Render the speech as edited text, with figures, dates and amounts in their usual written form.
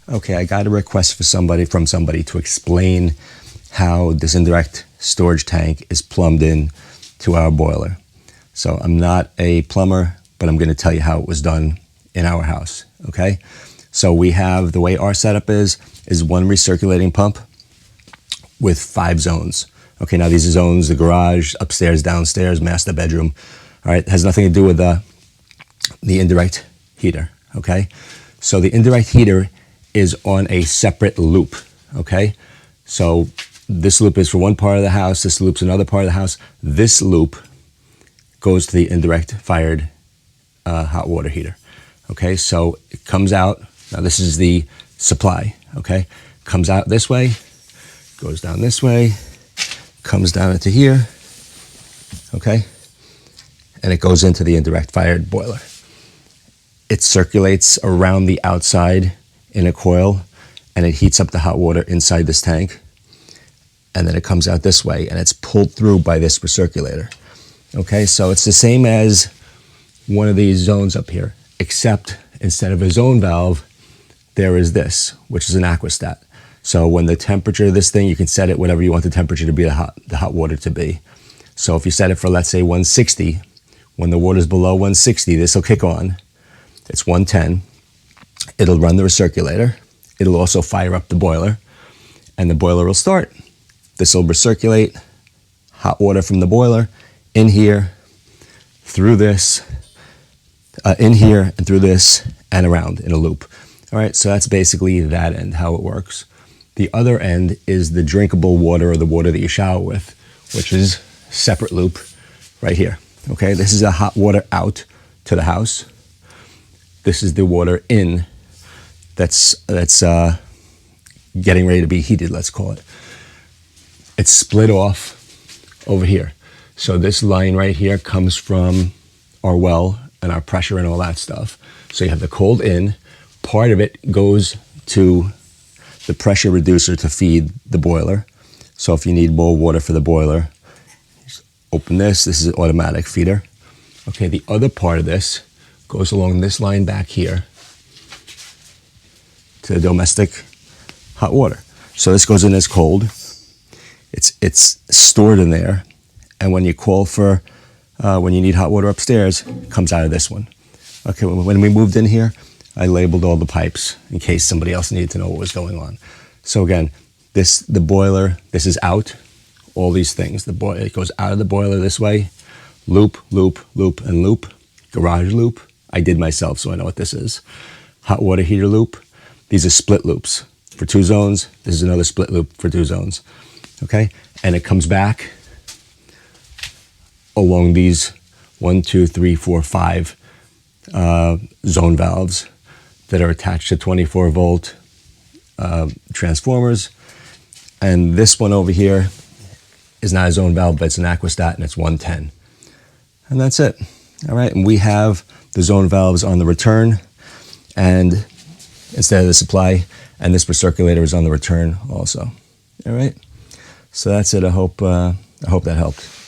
Okay, I got a request from somebody to explain how this indirect storage tank is plumbed in to our boiler. So I'm not a plumber, but I'm going to tell you how it was done in our house, okay? So we have, the way our setup is one recirculating pump with 5 zones. Okay, now these are zones: the garage, upstairs, downstairs, master bedroom. All right, it has nothing to do with the indirect heater, okay? So the indirect heater is on a separate loop, okay? So this loop is for one part of the house, this loop's another part of the house. This loop goes to the indirect fired hot water heater, okay? So it comes out, now this is the supply, okay? Comes out this way, goes down this way, comes down into here, okay? And it goes into the indirect fired boiler. It circulates around the outside in a coil, and it heats up the hot water inside this tank, and then it comes out this way, and it's pulled through by this recirculator. Okay, so it's the same as one of these zones up here, except instead of a zone valve, there is this, which is an aquastat. So when the temperature of this thing, you can set it whatever you want the temperature to be, the hot water to be. So if you set it for, let's say, 160, when the water's below 160, this will kick on. It's 110. It'll run the recirculator. It'll also fire up the boiler, and the boiler will start. This will recirculate hot water from the boiler in here, through this, in here, and through this, and around in a loop. All right, so that's basically that end, how it works. The other end is the drinkable water, or the water that you shower with, which is separate loop right here. Okay, this is a hot water out to the house. This is the water in that's getting ready to be heated, let's call it. It's split off over here. So this line right here comes from our well and our pressure and all that stuff. So you have the cold in. Part of it goes to the pressure reducer to feed the boiler. So if you need more water for the boiler, just open this. This is an automatic feeder. Okay, the other part of this goes along this line back here to the domestic hot water. So this goes in as cold. It's stored in there, and when you call for, when you need hot water upstairs, it comes out of this one. Okay, when we moved in here, I labeled all the pipes in case somebody else needed to know what was going on. So again, the boiler, this is out, all these things. It goes out of the boiler this way, loop, loop, loop, and loop, garage loop. I did myself, so I know what this is. Hot water heater loop. These are split loops for 2 zones. This is another split loop for 2 zones. Okay, and it comes back along these 1, 2, 3, 4, 5 zone valves that are attached to 24-volt transformers. And this one over here is not a zone valve, but it's an aquastat, and it's 110. And that's it. All right, and we have the zone valves on the return, and instead of the supply, and this recirculator is on the return also. All right, so that's it. I hope that helped.